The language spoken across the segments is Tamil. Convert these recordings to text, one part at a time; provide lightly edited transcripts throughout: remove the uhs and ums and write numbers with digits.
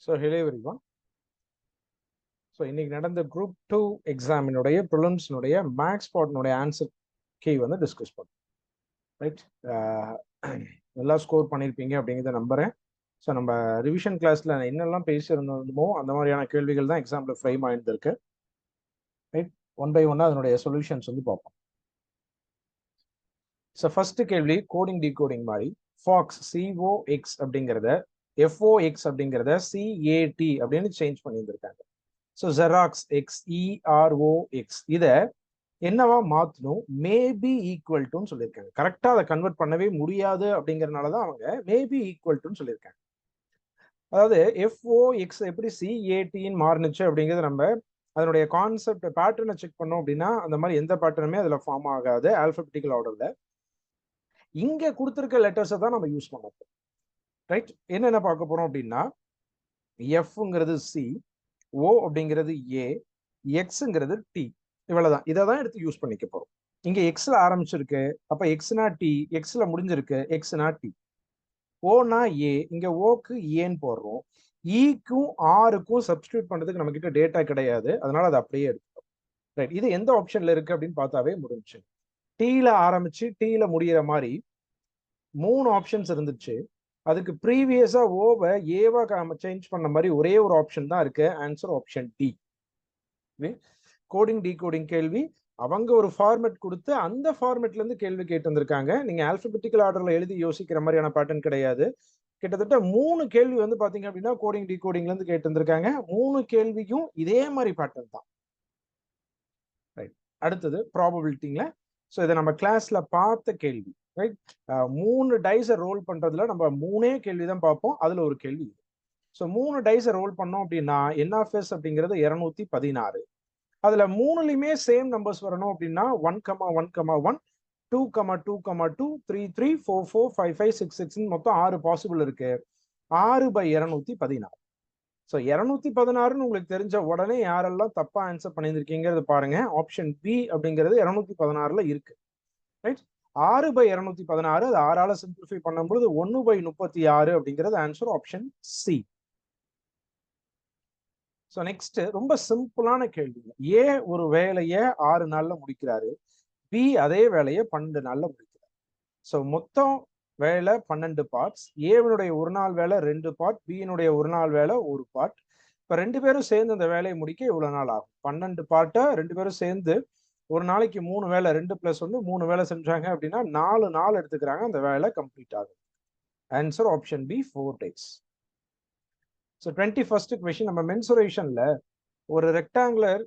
So hello everyone. So இன்னைக்கு நடந்த குரூப் 2 எக்ஸாமினுடைய ப்ரிலிம்ஸ்னுடைய மேக்ஸ் பார்ட்னுடைய ஆன்சர் கீ வந்து டிஸ்கஸ் பண்ணோம். ரைட், நல்லா ஸ்கோர் பண்ணியிருப்பீங்க அப்படிங்கிறத நம்புறேன். ஸோ நம்ம ரிவிஷன் கிளாஸ்ல என்னெல்லாம் பேசியிருந்தோமோ அந்த மாதிரியான கேள்விகள் தான் எக்ஸாம்ல ஃப்ரேம் ஆயிருந்திருக்கு. ரைட், ஒன் பை ஒன்னா அதனுடைய சொல்யூஷன்ஸ் வந்து பார்ப்போம். ஸோ ஃபர்ஸ்ட் கேள்வி கோடிங் டிகோடிங் மாதிரி ஃபாக்ஸ் சிஓஎக்ஸ் அப்படிங்கிறத எஃப்ஓஎக்ஸ் அப்படிங்கிறத சிஏடி அப்படின்னு சேஞ்ச் பண்ணியிருந்திருக்காங்க. ஸோ ஜெராக்ஸ் எக்ஸ்இஆர்ஓஎக்ஸ் இதை என்னவா மாற்றணும், மேபி ஈக்குவல் டுன்னு சொல்லியிருக்காங்க. கரெக்டாக அதை கன்வெர்ட் பண்ணவே முடியாது அப்படிங்கிறதுனால தான் அவங்க மேபி ஈக்குவல் டுன்னு சொல்லியிருக்காங்க. அதாவது எஃப்ஓஎக்ஸ் எப்படி சிஏடின்னு மாறுனுச்சு அப்படிங்கிறது நம்ம அதனுடைய கான்செப்ட் பேட்டர்னை செக் பண்ணோம் அப்படின்னா அந்த மாதிரி எந்த பேட்டர்னுமே அதில் ஃபார்ம் ஆகாது ஆல்பபெட்டிக்கல் ஆர்டரில். இங்கே கொடுத்துருக்க லெட்டர்ஸை தான் நம்ம யூஸ் பண்ண போகிறோம். ரைட், என்னென்ன பார்க்க போகிறோம் அப்படின்னா எஃப்ங்கிறது சி, ஓ அப்படிங்கிறது ஏ, எக்ஸுங்கிறது டி, இவ்வளவுதான். இதை தான் எடுத்து யூஸ் பண்ணிக்க போறோம். இங்க எக்ஸ்ல ஆரம்பிச்சிருக்கு, அப்ப எக்ஸ்னா டி, எக்ஸ்ல முடிஞ்சிருக்கு, எக்ஸ்னா டி. ஓனா ஏ, இங்க ஓக்கு ஏன்னு போடுறோம். ஈக்கும் ஆருக்கும் சப்ஸ்டியூட் பண்றதுக்கு நம்ம கிட்ட டேட்டா கிடையாது, அதனால அதை அப்படியே எடுத்துக்கிறோம். ரைட், இது எந்த ஆப்ஷன்ல இருக்கு அப்படின்னு பார்த்தாவே முடிஞ்சு. டீல ஆரம்பிச்சு டீல முடிகிற மாதிரி 3 ஆப்ஷன்ஸ் இருந்துச்சு. அதுக்கு ப்ரீவியஸா ஓவை ஏவா சேஞ்ச் பண்ண மாதிரி ஒரே ஒரு ஆப்ஷன் தான் இருக்கு. Answer option D. Coding decoding கேள்வி அவங்க ஒரு ஃபார்மெட் கொடுத்து அந்த ஃபார்மெட்ல இருந்து கேள்வி கேட்டு வந்திருக்காங்க. நீங்க ஆல்பபெட்டிக்கல் ஆர்டர்ல எழுதி யோசிக்கிற மாதிரியான பேட்டர்ன் கிடையாது. கிட்டத்தட்ட 3 கேள்வி வந்து பாத்தீங்க அப்படின்னா கோடிங் டிகோடிங்ல இருந்து கேட்டு வந்திருக்காங்க. 3 கேள்வியும் இதே மாதிரி பேட்டர்ன் தான். ரைட், அடுத்தது ப்ராபபிலிட்டிங்கள. ஸோ இதை நம்ம கிளாஸ்ல பார்த்த கேள்வி. ரைட், 3 டைஸை ரோல் பண்றதுல நம்ம 3 கேள்வி தான் பார்ப்போம், அதுல ஒரு கேள்வி. ஸோ 3 டைஸை ரோல் பண்ணோம் அப்படின்னா என்ஆஃப்எஸ் அப்படிங்கிறது 216. அதுல 3லயுமே சேம் நம்பர்ஸ் வரணும் அப்படின்னா 1,1,1, 2,2,2, 3, 3, 4, 4, 5, 5, 6, 6 மொத்தம் 6 பாசிபிள் இருக்கு. 6/216. ஸோ 216 உங்களுக்கு தெரிஞ்ச உடனே யாரெல்லாம் தப்பா ஆன்சர் பண்ணியிருக்கீங்கிறது பாருங்க. ஆப்ஷன் பி அப்படிங்கிறது 216 இருக்கு. ரைட், 6/216 அது 6ஆல சிம்பிளிஃபை பண்ணும்போது 1/36 அப்படிங்கிறது answer option C. So next ரொம்ப சிம்பிளான கேள்வி. ஏ ஒரு வேலையை 6 நாள்ல முடிக்கிறாரு, பி அதே வேலையை 12 நாள்ல முடிக்கிறார். ஸோ மொத்தம் வேலை 12 பார்ட்ஸ். ஏவினுடைய ஒரு நாள் வேலை 2 பார்ட், பியினுடைய ஒரு நாள் வேலை 1 பார்ட். இப்போ 2 பேரும் சேர்ந்து அந்த வேலையை முடிக்க இவ்வளவு நாள் ஆகும். 12 பார்ட்டை 2 பேரும் சேர்ந்து ஒரு நாளைக்கு 3 வேலை, 2 + 1 3 வேலை செஞ்சாங்க அப்படின்னா 4 நாள் எடுத்துக்கிறாங்க, அந்த வேலை கம்ப்ளீட் ஆகும். Answer option B 4 days. So 21st question. நம்ம மென்சுரேஷன்ல ஒரு ரெக்டாங்குலர்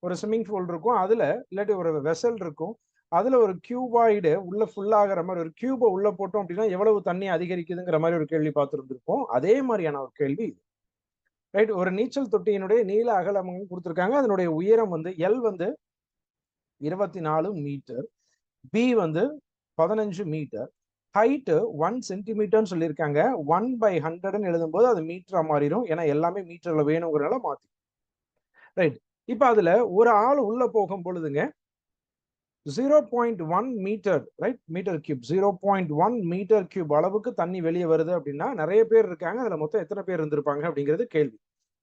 ஒரு ஸ்விம்மிங் பூல் இருக்கும், அதுல இல்லாட்டி ஒரு வெசல் இருக்கும், அதுல ஒரு கியூபாய்டு உள்ள ஃபுல் ஆகிற மாதிரி ஒரு கியூபை உள்ள போட்டோம் அப்படின்னா எவ்வளவு தண்ணி அதிகரிக்குதுங்கிற மாதிரி ஒரு கேள்வி பார்த்துருந்துருப்போம். அதே மாதிரியான ஒரு கேள்வி. ரைட், ஒரு நீச்சல் தொட்டியினுடைய நீள அகலம் கொடுத்துருக்காங்க. அதனுடைய உயரம் வந்து எல் வந்து 24 மீட்டர், பி வந்து 15 மீட்டர், ஹைட்டு 1 சென்டிமீட்டர்னு சொல்லியிருக்காங்க. 1/100 எழுதும்போது அது மீட்டரா மாறிடும், ஏன்னா எல்லாமே மீட்டர்ல வேணுங்கிறனால மாத்தி. ரைட், இப்ப அதுல ஒரு ஆள் உள்ள போகும் பொழுதுங்க 0.1 metre, right, metre cube 0.1 metre cube அளவுக்கு தண்ணி வெளியே வருது அப்படின்னா நிறைய பேர் இருக்காங்க, அதுல மொத்தம் எத்தனை பேர் இருந்திருப்பாங்க அப்படிங்கிறது கேள்வி.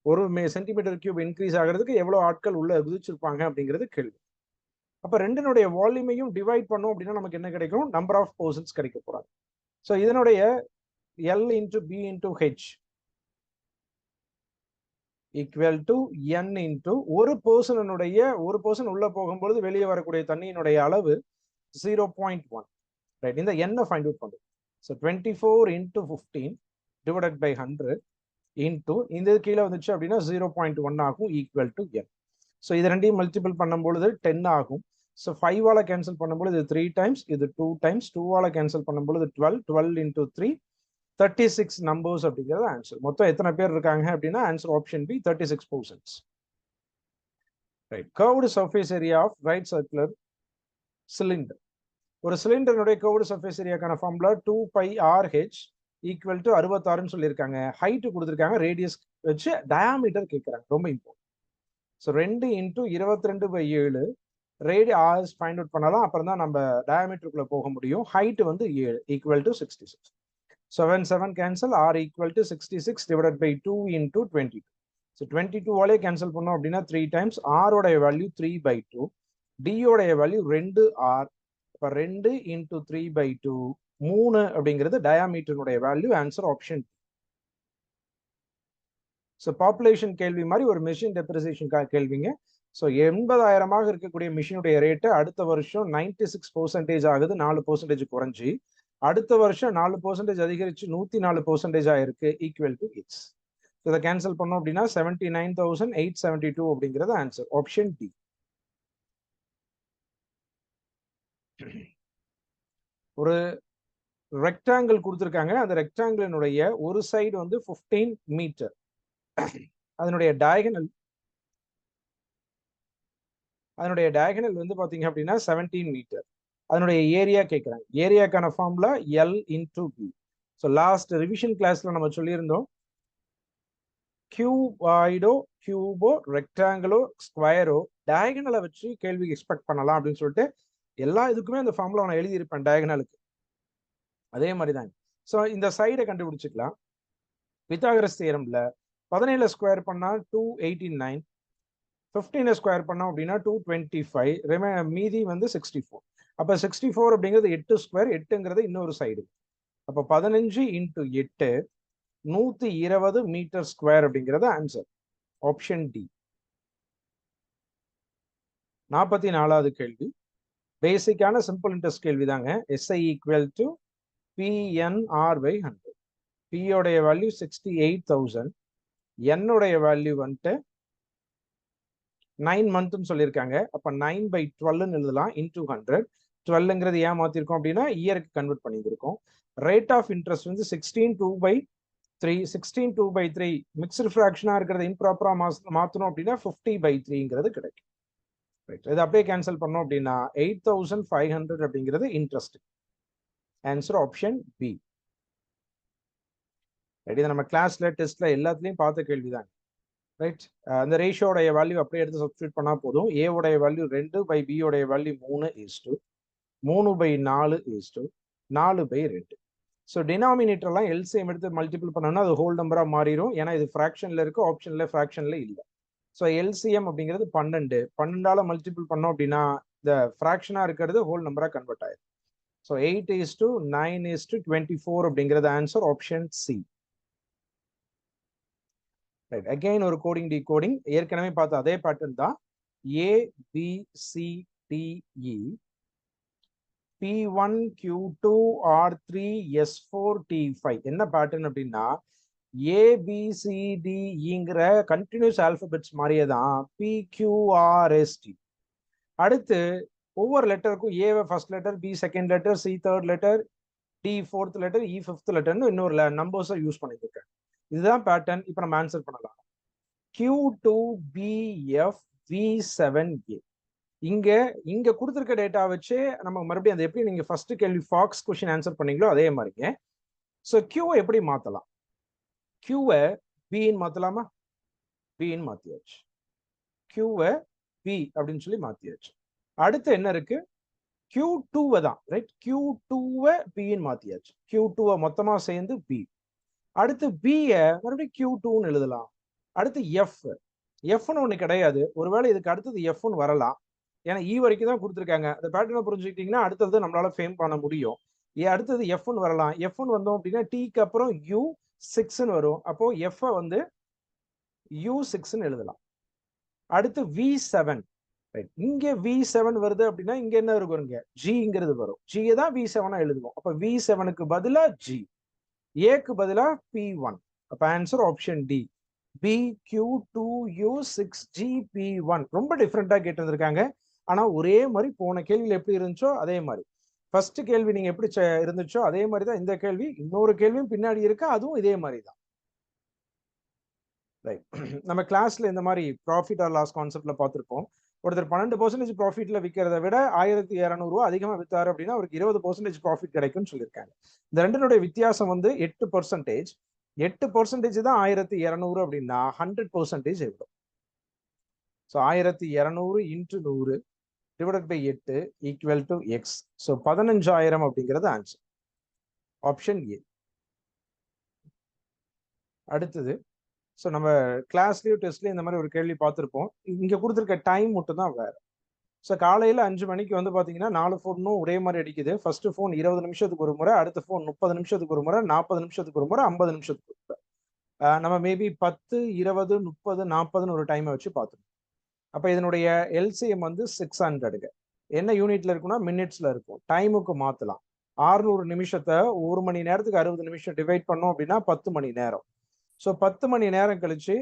ஒரு சென்டிமீட்டர் கியூப் இன்க்ரீஸ் ஆகிறதுக்கு எவ்வளவு ஆட்கள் உள்ள குதிச்சிருப்பாங்க அப்படிங்கிறது கேள்வி. அப்ப ரெண்டினுடைய வால்யூமையும் டிவைட் பண்ணோம் அப்படின்னா நமக்கு என்ன கிடைக்கும், நம்பர் ஆஃப் பர்சன்ஸ் கிடைக்க போறாங்க. ஸோ இதனுடைய L × B × H equal to N × ஒரு பர்சன் உள்ள போகும்பொழுது வெளியே வரக்கூடிய தண்ணியினுடைய அளவு 0.1. ரைட், இந்த N ஃபைண்ட் அவுட் பண்ணுது. ஸோ 24 × 15 டிவைடட் பை 100 இன்டூ இந்த கீழே வந்துச்சு அப்படின்னா 0.1 ஆகும், ஈக்குவல் டு N. ஸோ இது ரெண்டையும் மல்டிபிள் பண்ணும்பொழுது 10 ஆகும். ஸோ 5ஆல கேன்சல் பண்ணும்போது இது 3 டைம்ஸ், இது 2 டைம்ஸ், 2ஆல கேன்சல் பண்ணும்பொழுது 12, 12 × 3 36 நம்பர்ஸ் அப்படிங்கிறது ஆன்சர். மொத்தம் எத்தனை பேர் இருக்காங்க அப்படின்னா answer option B 36 persons. Right, curved surface area of right circular cylinder. ஒரு சிலிண்டருடைய கர்வ்டு சர்ஃபேஸ் ஏரியாக்கான ஃபார்முலா 2πRH ஈக்குவல் டு 66ன்னு சொல்லியிருக்காங்க. ஹைட்டு கொடுத்துருக்காங்க, ரேடியஸ் வச்சு டயாமீட்டர் கேட்குறாங்க, ரொம்ப important. So 2 × 22/7 radius find out பண்ணலாம், அப்புறம் தான் நம்ம டயாமீட்டருக்குள்ள போக முடியும். ஹைட் வந்து 7 equal to 66. 7 7 cancel, r equal to 66 divided by 2 into 22. So 22 வாலே கேன்சல் பண்ணோம் அப்படின்னா 3 times, r உடைய வேல்யூ 3 by 2, d உடைய வேல்யூ 2r, இப்போ 2 into 3 by 2, 3 அப்படிங்கிறது டயாமீட்டருடைய வேல்யூ. Answer option. ஸோ பாப்புலேஷன் கேள்வி மாதிரி ஒரு மிஷின் டெப்ரிசியேஷன் கேள்விங்க. ஸோ 80,000 இருக்கக்கூடிய மிஷினுடைய ரேட்டு அடுத்த வருஷம் 96% ஆகுது, 4% குறைஞ்சி. அடுத்த வருஷம் 4% அதிகரிச்சு 104% ஆயிருக்கு, ஈக்குவல் டு எக்ஸ். இதை கேன்சல் பண்ணோம் அப்படின்னா 79,872 அப்படிங்கிறது ஆன்சர் ஆப்ஷன் டி. ஒரு ரெக்டாங்கிள் கொடுத்துருக்காங்க. அந்த ரெக்டாங்கிளினுடைய ஒரு சைடு வந்து 15 மீட்டர், அதனுடைய டயகனல் வந்து பாத்தீங்க அப்படின்னா 17 மீட்டர். அதனுடைய ஏரியா கேட்குறாங்க. ஏரியாக்கான formula L into B. So last revision கிளாஸ்ல நம்ம சொல்லியிருந்தோம், கியூபாய்டோ, கியூபோ, ரெக்டாங்கிளோ, ஸ்கொயரோ டயகனலை வச்சு கேள்வி எக்ஸ்பெக்ட் பண்ணலாம் அப்படின்னு சொல்லிட்டு எல்லா இதுக்குமே அந்த ஃபார்முலா நான் எழுதியிருப்பேன் டயகனலுக்கு. அதே மாதிரி தாங்க. ஸோ இந்த சைடை கண்டுபிடிச்சிக்கலாம். பித்தாகரஸ் தியரம்ல 17 ஸ்கொயர் பண்ணா 289, 15 ஸ்கொயர் பண்ணோம் அப்படின்னா 225, மீதி வந்து 64. அப்போ 64 அப்படிங்கிறது 8 ஸ்கொயர், 8ங்கிறது இன்னொரு சைடு. அப்போ 15 into 8, 120 மீட்டர் ஸ்கொயர் அப்படிங்கிறது ஆன்சர் ஆப்ஷன் டி. 44வது கேள்வி பேசிக்கான சிம்பிள் இன்ட்ரெஸ்ட் கேள்வி தாங்க. SI equal to PNR/100. P உடைய வேல்யூ 68,000, N உடைய வேல்யூ வந்துட்டு 9 மந்த்னு சொல்லியிருக்காங்க. அப்போ 9/12 எழுதலாம், இன்டூ 100. 12ங்கிறது ஏன் மாத்திருக்கோம் அப்படின்னா இயருக்கு கன்வெர்ட் பண்ணியிருக்கோம். ரேட் ஆஃப் இன்ட்ரெஸ்ட் வந்து 16/2/3. 16/2/3 மிக்ஸ்டு ஃப்ராக்ஷனா இருக்கிறத இம்ப்ராப்பரா மாத்தணும் அப்படின்னா 50/3ங்கிறது கிடைக்கும். இது அப்படியே கேன்சல் பண்ணோம் அப்படின்னா 8,500 அப்படிங்கிறது இன்ட்ரெஸ்ட். Answer option B. இதை நம்ம கிளாஸ்ல டெஸ்ட்ல எல்லாத்துலயும் பார்த்த கேள்விதான். ரைட், அந்த ரேஷியோடைய வேல்யூ அப்படியே எடுத்து சப்ஸ்டியூட் பண்ணா போதும். ஏ உடைய வேல்யூ 2/b உடைய வேல்யூ 3:3/4 4/2. ஸோ டினாமினேட்டர்லாம் எல்சிஎம் எடுத்து மல்டிபிள் பண்ணோம்னா அது ஹோல் நம்பரா மாறிடும். ஏன்னா இது ஃப்ராக்ஷன்ல இருக்கு, ஆப்ஷன்ல ஃப்ராக்ஷன்ல இல்லை. ஸோ எல்சிஎம் அப்படிங்கிறது 12. 12ஆல மல்டிபிள் பண்ணோம் அப்படின்னா இந்த ஃப்ராக்ஷனா இருக்கிறது ஹோல் நம்பரா கன்வெர்ட் ஆயிடும். ஸோ 8:9:24 அப்படிங்கிறது answer option C. Right, again ஒரு கோடிங் டிகோடிங். ஏற்கனவே பார்த்த அதே பேட்டர்ன் தான். ABCDE P1 Q2 R3 S4 T5. என்ன பேட்டர்ன் அப்படின்னா ABCDEங்கிற கண்டினியூஸ் ஆல்பபெட்ஸ் மாதிரியே தான் PQRST. அடுத்து ஒவ்வொரு லெட்டருக்கும் A first letter, B second letter, C third letter, D fourth letter, E fifth லெட்டர்னு இன்னொரு நம்பர்ஸை யூஸ் பண்ணியிருக்கேன். இதுதான் பேட்டர்ன். இப்போ நம்ம ஆன்சர் பண்ணலாம். Q2BFV7A. இங்க கொடுத்துருக்க டேட்டா வச்சு நம்ம மறுபடியும் அதை எப்படி நீங்க ஃபர்ஸ்ட் கேள்வி ஃபாக்ஸ் கொஸ்டின் ஆன்சர் பண்ணீங்களோ அதே மாதிரிங்க. ஸோ கியூவை எப்படி மாத்தலாம்? கியூவை பின்னு மாத்தலாமா? பின்னு மாத்தியாச்சு. கியூவை பி அப்படின்னு சொல்லி மாத்தியாச்சு. அடுத்து என்ன இருக்கு? Q2 தான். ரைட், Q2 பின்னு மாத்தியாச்சு. Q2 மொத்தமா சேர்ந்து பி. அடுத்து பிய மறுபடியும் Q2ன்னு எழுதலாம். அடுத்து எஃப்னு ஒண்ணு கிடையாது. ஒருவேளை இதுக்கு அடுத்தது எஃப்னு வரலாம். ஏன்னா இ வரைக்கும் தான் கொடுத்துருக்காங்க. அந்த பேட்டர்னை புரிஞ்சுக்கிட்டீங்கன்னா அடுத்தது நம்மளால ஃபேம் பண்ண முடியும். அடுத்தது எஃப்னு வரலாம். எஃப்னு வந்தோம் அப்படின்னா டீக்கு அப்புறம் U6ன்னு வரும். அப்போ எஃப் வந்து U6ன்னு எழுதலாம். அடுத்து V7. ரைட், இங்க V7 வருது அப்படின்னா இங்க என்ன இருக்கும்? ஜிங்கிறது வரும். ஜி தான் V7 எழுதுவோம். அப்ப V7க்கு பதிலா ஜி, ஏக்கு பதிலா P1. அப்ப ஆன்சர் ஆப்ஷன் டி, BQ2U6GP1. ரொம்ப டிஃப்ரெண்டா கேட்டிருந்திருக்காங்க. ஆனா ஒரே மாதிரி போன கேள்வியில் எப்படி இருந்துச்சோ அதே மாதிரி, ஃபர்ஸ்ட் கேள்வி நீங்க எப்படி இருந்துச்சோ அதே மாதிரி தான் இந்த கேள்வி. இன்னொரு கேள்வியும் பின்னாடி இருக்கு, அதுவும் இதே மாதிரி தான். ரைட், நம்ம கிளாஸ்ல இந்த மாதிரி ப்ராஃபிட் ஆர் லாஸ் கான்செப்ட்ல பார்த்துருப்போம். ஒருத்தர் 12% ப்ராஃபிட்ல விற்கிறத விட 1,200 ரூபா அதிகமா வித்தாரு அப்படின்னா அவருக்கு 20% ப்ராஃபிட் கிடைக்கும்னு சொல்லியிருக்காங்க. இந்த ரெண்டினுடைய வித்தியாசம் வந்து 8%. 8% தான் 1,200 அப்படின்னா 100% எவ்வளவு? So 1,200 × 100 divided by 8 equal to x. So 15,000 அப்படிங்கிறது ஆன்சர் ஆப்ஷன் ஏ. அடுத்தது ஸோ நம்ம கிளாஸ்லயும் டெஸ்ட்லயும் இந்த மாதிரி ஒரு கேள்வி பார்த்துருப்போம். இங்க கொடுத்துருக்க டைம் மட்டும் தான் வேற. ஸோ காலையில 5 மணிக்கு வந்து பாத்தீங்கன்னா 4 ஃபோனும் ஒரே மாதிரி அடிக்குது. ஃபர்ஸ்ட் ஃபோன் 20 நிமிஷத்துக்கு ஒரு முறை, அடுத்த ஃபோன் 30 நிமிஷத்துக்கு ஒரு முறை, 40 நிமிஷத்துக்கு ஒரு முறை, 50 நிமிஷத்துக்கு ஒரு முறை. நம்ம மேபி 10, 20, 30, 40ன்னு ஒரு டைமை வச்சு பார்த்துருக்கோம். அப்ப இதனுடைய எல்சிஎம் வந்து 600. என்ன யூனிட்ல இருக்குன்னா மினிட்ஸ்ல இருக்கும். டைமுக்கு மாத்தலாம். 600 நிமிஷத்தை 1 மணி நேரத்துக்கு 60 நிமிஷம் டிவைட் பண்ணோம் அப்படின்னா 10 மணி நேரம். ஸோ 10 மணி நேரம் கழிச்சு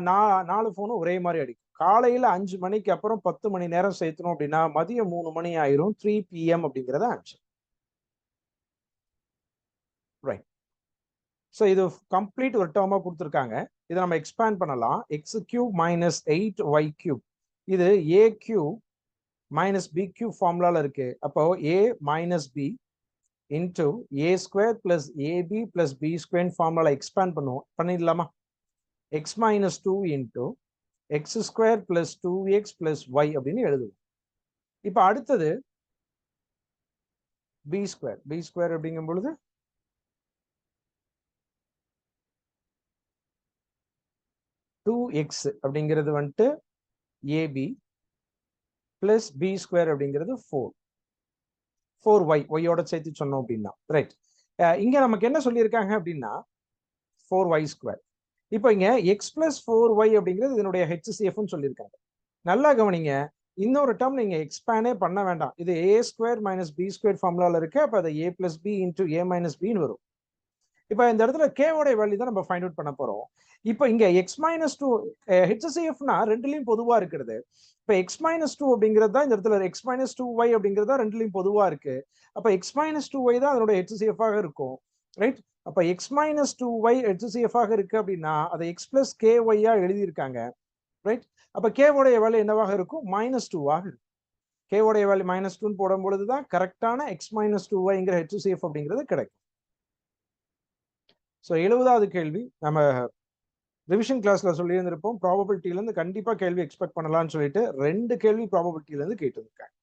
4 ஃபோனும் ஒரே மாதிரி அடிக்கும். காலையில 5 மணிக்கு அப்புறம் 10 மணி நேரம் சேர்த்தணும் அப்படின்னா மதியம் 3 மணி ஆயிரும். 3 PM அப்படிங்கிறத ஆன்சர். ரைட். ஸோ இது கம்ப்ளீட் ஒரு டேர்மா கொடுத்துருக்காங்க. இதை நம்ம எக்ஸ்பேண்ட் பண்ணலாம். X cube minus 8y cube, இது A cube minus B cube ஃபார்முலால இருக்கு. அப்போ A minus B into A square plus AB plus B square formula expand பண்ணுவோம். பண்ணிடலாமா? X minus 2 into x square plus 2x plus y அப்படின்னு எழுதுவோம். இப்ப அடுத்தது பி ஸ்கொயர். பி ஸ்கொயர் அப்படிங்கும் பொழுது 2x அப்படிங்கிறது வந்துட்டு ஏபி பிளஸ் பி ஸ்கொயர் அப்படிங்கிறது 4y ஒய்யோட சேர்த்து சொன்னோம் அப்படின்னா ரைட். இங்க நமக்கு என்ன சொல்லியிருக்காங்க அப்படின்னா 4y ஸ்கொயர். இப்போ இங்க எக்ஸ் பிளஸ் 4y அப்படிங்கிறது இதனுடைய ஹெச்சிஎஃப்னு சொல்லியிருக்காங்க. நல்லா கவனிங்க, இன்னொரு டேர்ம் நீங்க எக்ஸ்பேண்டே பண்ண வேண்டாம். இது ஏ ஸ்கொயர் மைனஸ் பி ஸ்கொயர் ஃபார்முலால இருக்கு. அப்ப அது ஏ பிளஸ் பி இன்டூ ஏ மைனஸ் பின்னு வரும். இப்போ இந்த இடத்துல கேவோட வேல்யூ தான் நம்ம ஃபைண்ட் அவுட் பண்ண போறோம். இப்போ இங்க எக்ஸ் மைனஸ் 2 ஹெச்சிஎஃப்னா ரெண்டுலையும் பொதுவா இருக்கிறது. இப்போ எக்ஸ் மைனஸ் 2 அப்படிங்கிறது தான் இந்த இடத்துல எக்ஸ் மைனஸ் 2y அப்படிங்கிறது தான் ரெண்டுலையும் பொதுவா இருக்கு. அப்ப எக்ஸ் மைனஸ் 2y தான் அதனுடைய ஹெச்சிஎஃப் ஆக இருக்கும். ரைட். அப்ப எக்ஸ் மைனஸ் 2y ஹெச்சிஎஃப் ஆக இருக்கு அப்படின்னா அதை எக்ஸ் பிளஸ் கேஒய்யா எழுதியிருக்காங்க. ரைட். அப்ப கேவோடைய வேல்யூ என்னவாக இருக்கும்? -2 இருக்கும். கேவோடைய வேல்யூ -2 போடும் பொழுதுதான் கரெக்டான எக்ஸ் மைனஸ் 2yங்கிற ஹெச்சிஎஃப் அப்படிங்கிறது கிடைக்கும். ஸோ 70வது கேள்வி நம்ம ரிவிஷன் கிளாஸ்ல சொல்லி இருந்திருப்போம். ப்ராபபிலிட்டில இருந்து கண்டிப்பா கேள்வி எக்ஸ்பெக்ட் பண்ணலாம்னு சொல்லிட்டு 2 கேள்வி ப்ராபபிலிட்டில இருந்து கேட்டிருக்காங்க.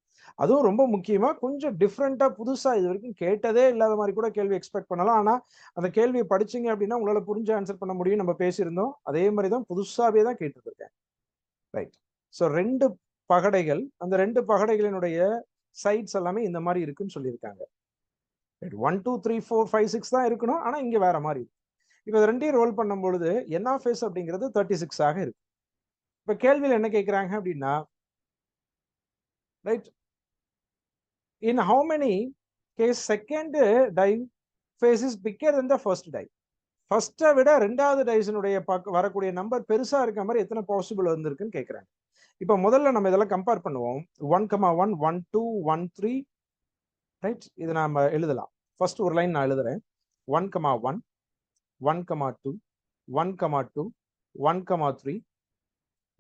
அதுவும் ரொம்ப முக்கியமா கொஞ்சம் டிஃப்ரெண்டா புதுசா இது வரைக்கும் கேட்டதே இல்லாத மாதிரி கூட கேள்வி எக்ஸ்பெக்ட் பண்ணலாம். ஆனா அந்த கேள்வியை படிச்சீங்க அப்படின்னா உங்களால புரிஞ்சு ஆன்சர் பண்ண முடியும். நம்ம பேசியிருந்தோம். அதே மாதிரி தான் புதுசாவே தான் கேட்டுருக்கேன். ரைட். ஸோ 2 பகடைகள், அந்த 2 பகடைகளினுடைய சைட்ஸ் எல்லாமே இந்த மாதிரி இருக்குன்னு சொல்லியிருக்காங்க. 1 2 3 4 5 6 தான் இருக்கணும். ஆனா இங்க வேற மாதிரி இருக்கு. இப்போ ரெண்டையும் ரோல் பண்ணும் பொழுது n ஆஃப் s அப்படிங்கிறது 36 ஆக இருக்கு. இப்ப கேள்வியில் என்ன கேட்கிறாங்க அப்படின்னா right, in how many case second die face is bigger then the first die. ஃபர்ஸ்ட்டை விட ரெண்டாவது டைஸினுடைய வரக்கூடிய நம்பர் பெருசா இருக்க மாதிரி எத்தனை பாசிபிள் வந்திருக்குன்னு கேட்குறாங்க. இப்போ முதல்ல நம்ம இதெல்லாம் கம்பேர் பண்ணுவோம். 1,1 1 2 1 3 ரைட். இதை நாம எழுதலாம். ஃபர்ஸ்ட் ஒரு லைன் நான் எழுதுறேன். 1,1 1,2 1,2 1,3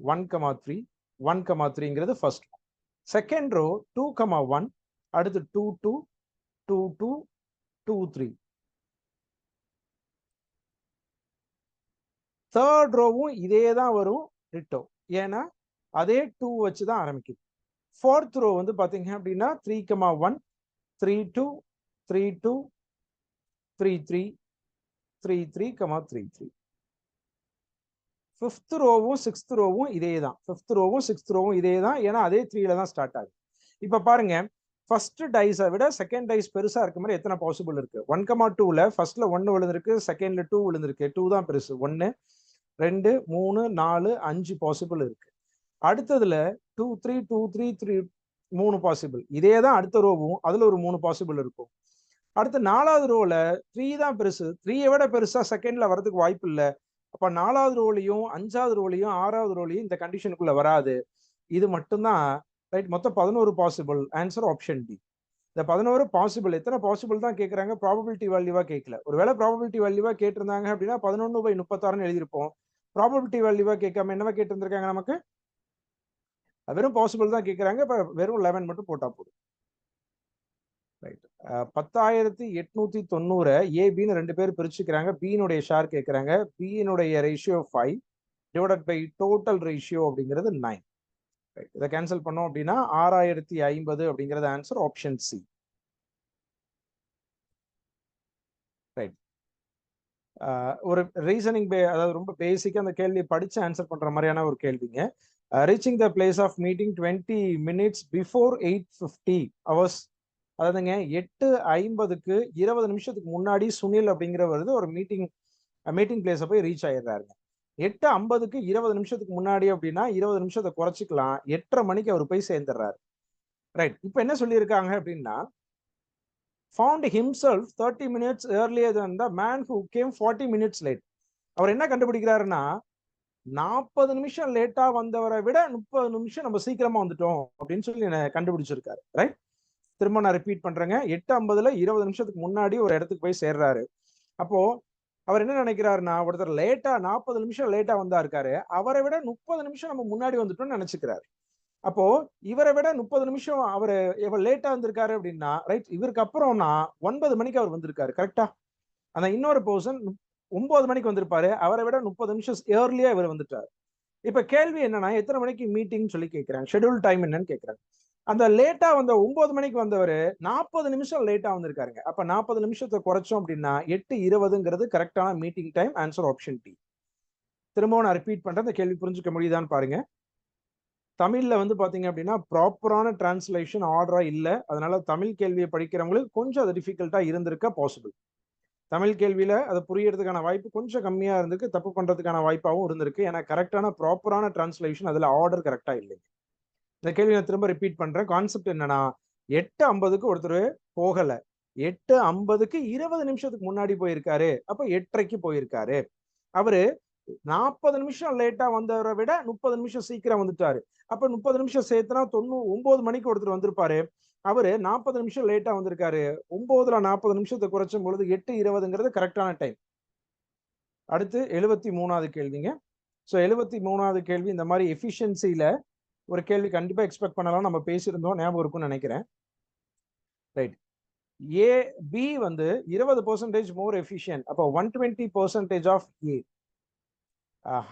1,3 1,3ங்கிறது ஃபர்ஸ்ட். செகண்ட் ரோ 2,1 அடுத்து 2 2 2 2 2 3. தேர்ட் ரோவும் இதே தான் வரும் டிட்டோ. ஏன்னா அதே 2 வச்சு தான் ஆரம்பிக்குது. ஃபோர்த் ரோ வந்து பாத்தீங்க அப்படின்னா 3,1 3 2 3 2 3 3 3 3 3 3. ஃபிஃப்த் ரோவும் சிக்ஸ்த் ரோவும் இதே தான். ஃபிஃப்த் ரோவும் சிக்ஸ்த் ரோவும் இதே தான். ஏன்னா அதே 3ல தான் ஸ்டார்ட் ஆகுது. இப்ப பாருங்க, ஃபர்ஸ்ட் டைஸை விட செகண்ட் டைஸ் பெருசா இருக்க மாதிரி எத்தனை பாசிபிள் இருக்கு? 1,2ல ஃபர்ஸ்ட்ல 1 விழுந்திருக்கு, செகண்ட்ல 2 விழுந்திருக்கு. 2 தான் பெருசு. 1 2 3 4 5 பாசிபிள் இருக்கு. அடுத்ததுல 2 3 2 3 3 3 பாசிபிள். இதே தான் அடுத்த ரோவும், அதுல ஒரு 3 பாசிபிள் இருக்கும். அடுத்து 4வது ரோல 3 தான் பெருசு. 3யை விட பெருசா செகண்ட்ல வரதுக்கு வாய்ப்பு இல்லை. அப்ப 4வது ரோலையும் 5வது ரோலையும் 6வது ரோலையும் இந்த கண்டிஷனுக்குள்ள வராது. இது மட்டும்தான் ரைட். மொத்தம் 11 பாசிபிள். Answer option D. இந்த 11 பாசிபிள். எத்தனை பாசிபிள் தான் கேட்கறாங்க, ப்ராபபிலிட்டி வேல்யூவா கேட்கல. ஒருவேளை ப்ராபபிலிட்டி வேல்யூவா கேட்டிருந்தாங்க அப்படின்னா 11/36 எழுதியிருப்போம். ப்ராபபிலிட்டி வேல்யூவா கேட்காம என்னவா கேட்டிருந்திருக்காங்க நமக்கு? வெறும் பாசிபிள் தான் கேட்கறாங்க. இப்ப வெறும் 11 மட்டும் போட்டா போதும். ரைட். 10,890 ஏபின்னு 2 பேர் பிரிச்சுக்கிறாங்க. பியினுடைய ஷேர் கேட்கறாங்க. பியினுடைய ratio 5 divided by total ratio அப்படிங்கிறது 9. இதை கேன்சல் பண்ணோம் அப்படின்னா 6,050 அப்படிங்கிறது ஆன்சர் ஆப்ஷன் சி. ரைட். ஒரு ரீசனிங் அதாவது ரொம்ப பேசிக்காக அந்த கேள்வி படிச்சு ஆன்சர் பண்ற மாதிரியான ஒரு கேள்விங்க. Reaching the place of meeting 20 minutes before 8:50 hours. அதாவதுங்க 8:50க்கு 20 நிமிஷத்துக்கு முன்னாடி சுனில் அப்படிங்கிறவர் ஒரு மீட்டிங் பிளேஸை போய் ரீச் ஆயிடுறாருங்க. 8:50க்கு 20 நிமிஷத்துக்கு முன்னாடி அப்படின்னா 20 நிமிஷத்தை குறைச்சிக்கலாம், 8:30 மணிக்கு அவர் போய் சேர்ந்துடுறாரு. ரைட். இப்போ என்ன சொல்லியிருக்காங்க அப்படின்னா, found himself 30 minutes earlier than the man who came 40 minutes late. அவர் என்ன கண்டுபிடிக்கிறாருன்னா, 40 நிமிஷம் லேட்டா வந்தவரை விட 30 நிமிஷம் நம்ம சீக்கிரமா வந்துட்டோம் அப்படின்னு சொல்லி கண்டுபிடிச்சிருக்காரு. ரைட். திரும்ப நான் ரிப்பீட் பண்றேங்க. 8:50ல 20 நிமிஷத்துக்கு முன்னாடி ஒரு இடத்துக்கு போய் சேர்றாரு. அப்போ அவர் என்ன நினைக்கிறாருன்னா, ஒருத்தர் லேட்டா 40 நிமிஷம் லேட்டா வந்தா இருக்காரு, அவரை விட 30 நிமிஷம் நம்ம முன்னாடி வந்துட்டோம்னு நினைச்சுக்கிறாரு. அப்போ இவரை விட 30 நிமிஷம் அவரு எவ்வளவு லேட்டா வந்திருக்காரு அப்படின்னா, ரைட், இவருக்கு அப்புறம்னா 9 மணிக்கு அவர் வந்திருக்காரு. கரெக்டா? அந்த இன்னொரு பர்சன் 9 மணிக்கு வந்திருப்பாரு, அவரை விட 30 நிமிஷம் ஏர்லியா இவர் வந்துட்டாரு. இப்ப கேள்வி என்னன்னா, எத்தனை மணிக்கு மீட்டிங் சொல்லி கேட்கிறாங்க, ஷெட்யூல் டைம் என்னன்னு கேட்கிறாங்க. அந்த லேட்டா வந்த 9 மணிக்கு வந்தவர் 40 நிமிஷம் லேட்டா வந்திருக்காருங்க. அப்ப 40 நிமிஷத்தை குறைச்சோம் அப்படின்னா 8:20ங்கிறது கரெக்டான meeting time. Answer option D. திரும்பவும் நான் ரிப்பீட் பண்றேன், இந்த கேள்வி புரிஞ்சுக்க முடியுதான்னு பாருங்க. தமிழ்ல வந்து பாத்தீங்க அப்படின்னா ப்ராப்பரான டிரான்ஸ்லேஷன் ஆர்டரா இல்ல, அதனால தமிழ் கேள்வியை படிக்கிறவங்களுக்கு கொஞ்சம் அது டிஃபிகல்ட்டா இருந்திருக்க பாசிபிள். தமிழ் கேள்வியில அதை புரியறதுக்கான வாய்ப்பு கொஞ்சம் கம்மியா இருந்திருக்கு, தப்பு பண்றதுக்கான வாய்ப்பாகவும் இருந்திருக்கு. ஏன்னா கரெக்டான ப்ராப்பரான டிரான்ஸ்லேஷன் அதுல ஆர்டர் கரெக்டா இல்லைங்க. இந்த கேள்வி நான் திரும்ப ரிப்பீட் பண்றேன். கான்செப்ட் என்னன்னா, 8:50க்கு ஒருத்தர் போகல, 8:50க்கு 20 நிமிஷத்துக்கு முன்னாடி போயிருக்காரு, அப்ப 8:30க்கு போயிருக்காரு. அவரு 40 நிமிஷம் லேட்டா வந்தவரை விட 30 நிமிஷம் சீக்கிரம் வந்துட்டாரு. அப்ப 30 நிமிஷம் சேர்த்துனா 9 மணிக்கு ஒருத்தர் வந்திருப்பாரு, அவரு 40 நிமிஷம் லேட்டா வந்திருக்காரு. 9ல 40 நிமிஷத்தை குறைச்சும் பொழுது 8:20ங்கிறது கரெக்டான டைம். அடுத்து 73வது கேள்விங்க. ஸோ 73வது கேள்வி இந்த மாதிரி எஃபிஷியன்சில ஒரு கேள்வி கண்டிப்பா எக்ஸ்பெக்ட் பண்ணலாம், நம்ம பேசியிருந்தோம், ஞாபகம் இருக்கும்னு நினைக்கிறேன். ரைட். ஏ பி வந்து 20% மோர் எஃபிஷியன்ட். அப்போ 120% of a.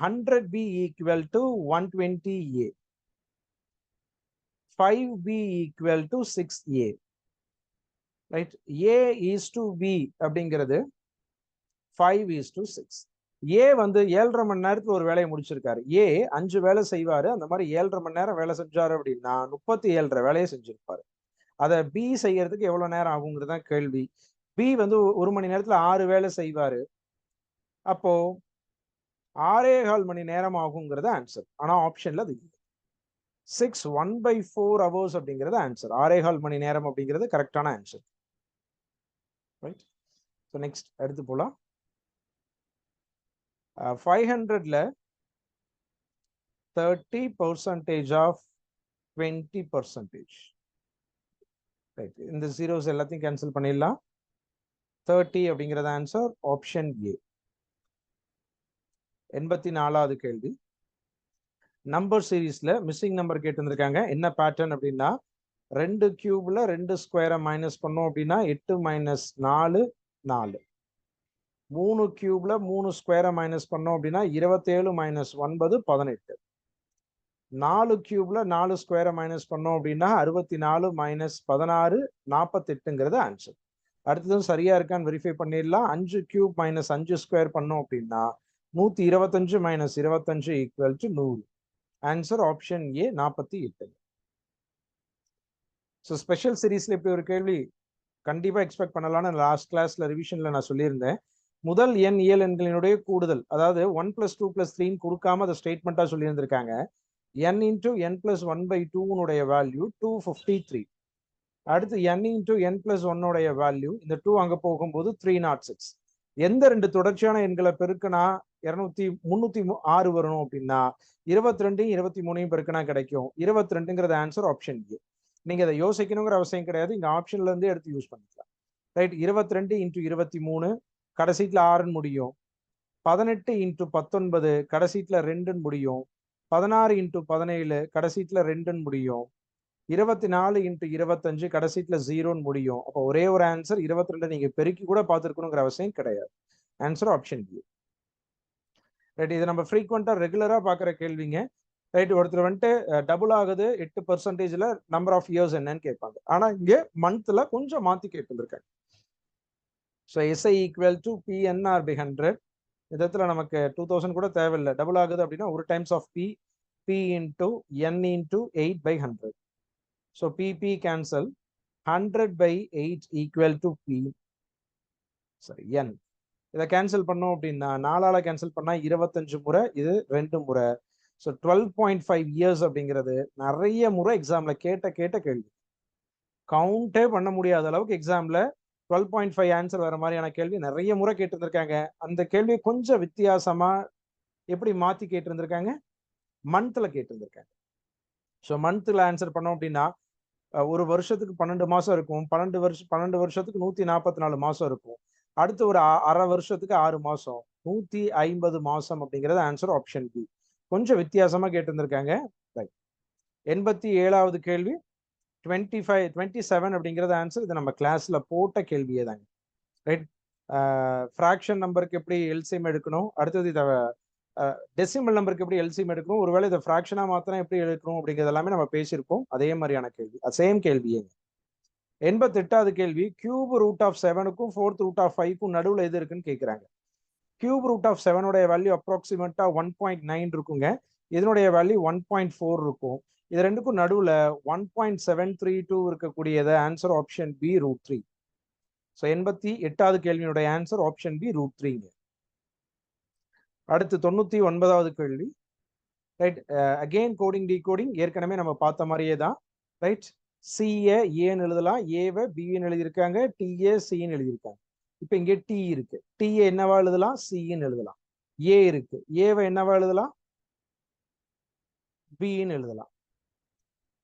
100B equal to 120A. 5B equal to 6A. Right? A is to B அப்படிங்கிறது 5 is to 6. A வந்து 7.5 மணி நேரத்துல ஒரு வேலையை முடிச்சிருக்காரு. A 5 வேலை செய்வாரு, அந்த மாதிரி 7.5 மணி நேரம் வேலை செஞ்சாரு அப்படின்னா 37 வேலையை செஞ்சிருப்பாரு. அதை B செய்யறதுக்கு எவ்வளவு நேரம் ஆகுங்கிறது தான் கேள்வி. B வந்து 1 மணி நேரத்துல 6 வேலை செய்வாரு, அப்போ 6.25 மணி நேரம் ஆகுங்கிறது ஆன்சர். ஆனா ஆப்ஷன்ல அது 6 1/4 hours அப்படிங்கிறது ஆன்சர். 6.25 மணி நேரம் அப்படிங்கிறது கரெக்டான ஆன்சர். ரைட். ஸோ நெக்ஸ்ட் எடுத்து போலாம். 500ல 30% ஆஃப் 20%. ரைட். இந்த ஜீரோஸ் எல்லாத்தையும் கேன்சல் பண்ணிடலாம். 30 அப்படிங்கிறது ஆன்சர், ஆப்ஷன் ஏ. 84வது கேள்வி. நம்பர் சீரீஸ்ல மிஸ்ஸிங் நம்பர் கேட்டிருந்திருக்காங்க. என்ன பேட்டர்ன் அப்படின்னா, 2 கியூப்ல 2 ஸ்கொயரை மைனஸ் பண்ணோம் அப்படின்னா 8 - 4 4. 3 கியூப்ல 3 ஸ்கொயரை மைனஸ் பண்ணோம் அப்படின்னா 27 - 9 18. 4 கியூப்ல 4 ஸ்கொயரை மைனஸ் பண்ணோம் அப்படின்னா 64 - 16 48ங்கிறது ஆன்சர். அடுத்ததும் சரியா இருக்கான்னு வெரிஃபை பண்ணிடலாம். 5 கியூப் - 5 ஸ்கொயர் பண்ணோம் அப்படின்னா 125 - 25 equal to 100. Answer option A 48. So special சீரீஸ்ல இப்படி ஒரு கேள்வி கண்டிப்பா எக்ஸ்பெக்ட் பண்ணலாம்னு லாஸ்ட் கிளாஸ்ல ரிவிஷன்ல நான் சொல்லியிருந்தேன். முதல் எண் இயல் எண்களினுடைய கூடுதல், அதாவது 1 + 2 + 3 கொடுக்காம அதை ஸ்டேட்மெண்டா சொல்லியிருந்திருக்காங்க. n × n + 1/2 value 253. அடுத்து n × n + 1 வேல்யூ, இந்த 2 அங்க போகும்போது 306. எந்த 2 தொடர்ச்சியான எண்களை பெருக்கினா 306 வரணும் அப்படின்னா 22 23 பெருக்கினா கிடைக்கும். 22ங்கிறது ஆன்சர் ஆப்ஷன் ஏ. நீங்க அதை யோசிக்கணுங்கிற அவசியம் கிடையாது, இங்க ஆப்ஷன்ல இருந்து எடுத்து யூஸ் பண்ணிக்கலாம். ரைட். 22 × 23 கடைசீட்ல 6 முடியும். 18 × 19 கடைசீட்ல 2 முடியும். 16 × 17 கடைசீட்ல 2 முடியும். 24 × 25 கடைசீட்ல 0 முடியும். அப்போ ஒரே ஒரு ஆன்சர். 22 நீங்க பெருக்கி கூட பார்த்துருக்கணுங்கிற அவசியம் கிடையாது. Answer option B. ரைட். இது நம்ம ஃப்ரீக்வெண்டா ரெகுலரா பார்க்குற கேள்விங்க. ரைட். ஒருத்தர் வந்துட்டு டபுள் ஆகுது 8%ல நம்பர் ஆஃப் இயர்ஸ் என்னன்னு கேட்பாங்க. ஆனா இங்க மந்த்ல கொஞ்சம் மாத்தி கேட்டுருக்காங்க. So SI = PNR/100. இந்த இடத்துல நமக்கு 2000 கூட தேவையில்லை. டபுள் ஆகுது அப்படின்னா ஒரு times of b, b into n into 8/100. So BB cancel, 100/8 equal to b, சரி என். இதை கேன்சல் பண்ணோம் அப்படின்னா 4ஆல கேன்சல் பண்ணா 25 முறை, இது 2 முறை. ஸோ 12.5 இயர்ஸ் அப்படிங்கிறது நிறைய முறை எக்ஸாம்ல கேட்ட கேள்வி. கவுண்டே பண்ண முடியாத அளவுக்கு எக்ஸாம்ல 12.5 ஆன்சர் வர மாதிரியான கேள்வி நிறைய முறை கேட்டிருந்திருக்காங்க. அந்த கேள்வியை கொஞ்சம் வித்தியாசமா எப்படி மாத்தி கேட்டிருந்திருக்காங்க, மந்த்ல கேட்டிருந்திருக்காங்க. ஸோ மந்த்ல ஆன்சர் பண்ணோம் அப்படின்னா ஒரு வருஷத்துக்கு 12 மாசம் இருக்கும். 12 வருஷத்துக்கு 144 மாசம் இருக்கும். அடுத்து ஒரு அரை வருஷத்துக்கு 6 மாசம், 150 மாசம் அப்படிங்கிறது ஆன்சர் ஆப்ஷன் பி. கொஞ்சம் வித்தியாசமா கேட்டிருந்திருக்காங்க. 87வது கேள்வி 27 அப்படிங்கிறது ஆன்சர். இது நம்ம கிளாஸ்ல போட்ட கேள்வியே தாங்க. ரைட். ஃப்ராக்ஷன் நம்பருக்கு எப்படி எல்சிஎம் எடுக்கணும், அடுத்தது இதை டெசிமல் நம்பருக்கு எப்படி எல்சிஎம் எடுக்கணும், ஒருவேளை இதை ஃப்ராக்ஷனா மாத்திரம் எப்படி எடுக்கணும் அப்படிங்கிறது எல்லாமே நம்ம பேசியிருப்போம். அதே மாதிரியான கேள்வி, சேம் கேள்வியே. 88வது கேள்வி, கியூப் ரூட் ஆஃப் 7க்கும் 4th ரூட் ஆஃப் 5க்கும் நடுவில் எது இருக்குன்னு கேட்குறாங்க. கியூப் ரூட் ஆஃப் 7 வேல்யூ அப்ராக்சிமேட்டா 1.9 இருக்குங்க. இதனுடைய வேல்யூ 1.4 இருக்கும். இது ரெண்டுக்கும் நடுவில் 1.732 இருக்கக்கூடியது ஆன்சர் ஆப்ஷன் பி √3. ஸோ 88வது கேள்வியினுடைய ஆன்சர் ஆப்ஷன் பி √3ங்க. அடுத்து 99வது கேள்வி. ரைட். அகெயின் கோடிங் டிகோடிங் ஏற்கனவே நம்ம பார்த்த மாதிரியே தான். ரைட். சிஏ ஏன்னு எழுதலாம், ஏவை பின்னு எழுதியிருக்காங்க, டிஏ சின்னு எழுதியிருக்காங்க. இப்போ இங்கே டி இருக்கு, டிஏ என்னவா எழுதலாம், சின்னு எழுதலாம். ஏ இருக்கு, ஏவை என்னவா எழுதலாம், பின்னு எழுதலாம்.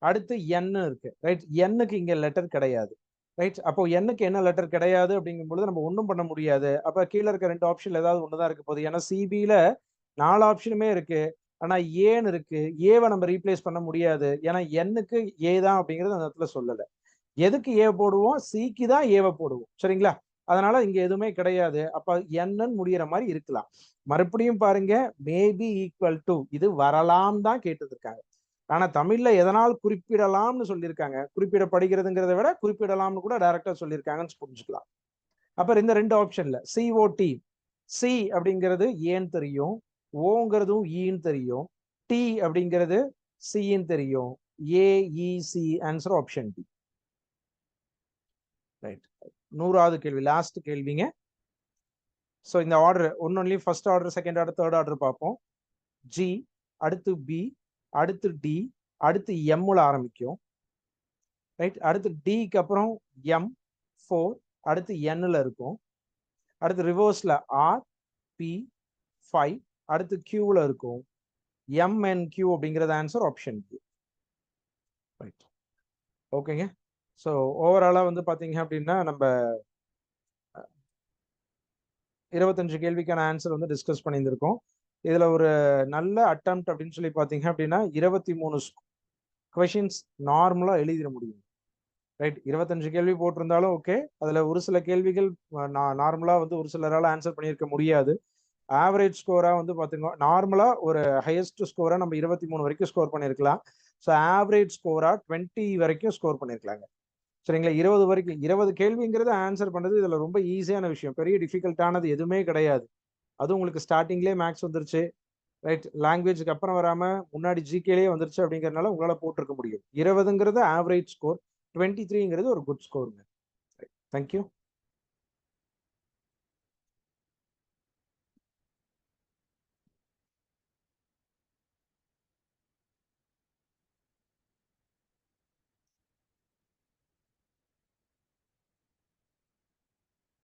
அடுத்து என் இருக்கு. ரைட். எண்ணுக்கு இங்க லெட்டர் கிடையாது. ரைட். அப்போ எண்ணுக்கு என்ன லெட்டர் கிடையாது அப்படிங்கும் பொழுது நம்ம ஒன்றும் பண்ண முடியாது. அப்ப கீழே இருக்க 2 ஆப்ஷன்ல ஏதாவது ஒண்ணுதான் இருக்க போகுது. ஏன்னா சிபில 4 ஆப்ஷனுமே இருக்கு. ஆனா ஏன்னு இருக்கு, ஏவை நம்ம ரீப்ளேஸ் பண்ண முடியாது. ஏன்னா எண்ணுக்கு ஏ தான் அப்படிங்கிறது அந்த இடத்துல சொல்லலை. எதுக்கு ஏ போடுவோம், சிக்கு தான் ஏவை போடுவோம். சரிங்களா? அதனால இங்க எதுவுமே கிடையாது. அப்ப என்னன்னு முடிகிற மாதிரி இருக்கலாம். மறுபடியும் பாருங்க, மேபி ஈக்குவல் டு, இது வரலாம் தான் கேட்டுருக்காங்க. ஆனா தமிழ்ல எதனால் குறிப்பிடலாம்னு சொல்லியிருக்காங்க. குறிப்பிடப்படுகிறதுங்கிறத விட குறிப்பிடலாம்னு கூட டைரக்டா சொல்லியிருக்காங்கன்னு புரிஞ்சுக்கலாம். அப்புறம் இந்த 2 ஆப்ஷன்ல சிஓடி, சி அப்படிங்கிறது ஏன்னு தெரியும், ஓங்கிறதும் ஈன்னு தெரியும், டி அப்படிங்கிறது சின்னு தெரியும், AEC answer option D. Right. 100வது கேள்வி, லாஸ்ட் கேள்விங்க. ஸோ இந்த order only first order, second order, third order பார்ப்போம். ஜி, அடுத்து பி, அடுத்து டி, அடுத்து எம்ல ஆரம்பிக்கும். ரைட். அடுத்து டிக்கு அப்புறம் எம் 4, அடுத்து என்ல இருக்கும். அடுத்து ரிவர்ஸ்ல ஆர் பி 5, அடுத்து கியூல இருக்கும். எம்என்கியூ அப்படிங்கிறது ஆன்சர் ஆப்ஷன் பி. ரைட். ஓகேங்க. ஸோ ஓவராலா வந்து பாத்தீங்க அப்படின்னா நம்ம 25 கேள்விக்கான ஆன்சர் வந்து டிஸ்கஸ் பண்ணியிருந்திருக்கோம். இதுல ஒரு நல்ல அட்டெம்ப்ட் அப்படின்னு சொல்லி பாத்தீங்க அப்படின்னா 23 கொஷின்ஸ் நார்மலா எழுதிட முடியும். ரைட். 25 கேள்வி போட்டிருந்தாலும் ஓகே, அதுல ஒரு சில கேள்விகள் நார்மலா வந்து ஒரு சிலரால ஆன்சர் பண்ணியிருக்க முடியாது. ஆவரேஜ் ஸ்கோரா வந்து பாத்தீங்க, நார்மலா ஒரு ஹையஸ்ட் ஸ்கோரா நம்ம 23 வரைக்கும் ஸ்கோர் பண்ணிருக்கலாம். ஸோ ஆவரேஜ் ஸ்கோரா 20 வரைக்கும் ஸ்கோர் பண்ணிருக்கலாங்க. சரிங்களா? 20 வரைக்கும், 20 கேள்விங்கிறது ஆன்சர் பண்றது இதுல ரொம்ப ஈஸியான விஷயம், பெரிய டிஃபிகல்ட்டானது எதுவுமே கிடையாது. அது உங்களுக்கு ஸ்டார்டிங்லேயே மேக்ஸ் வந்துருச்சு. ரைட். லாங்குவேஜுக்கு அப்புறம் வராம முன்னாடி ஜிகேலேயே வந்துருச்சு அப்படிங்கறதுனால உங்களால போட்டிருக்க முடியும். 20ங்கிறது ஆவரேஜ் ஸ்கோர், 23ங்கிறது ஒரு குட் ஸ்கோருங்க. தேங்க்யூ.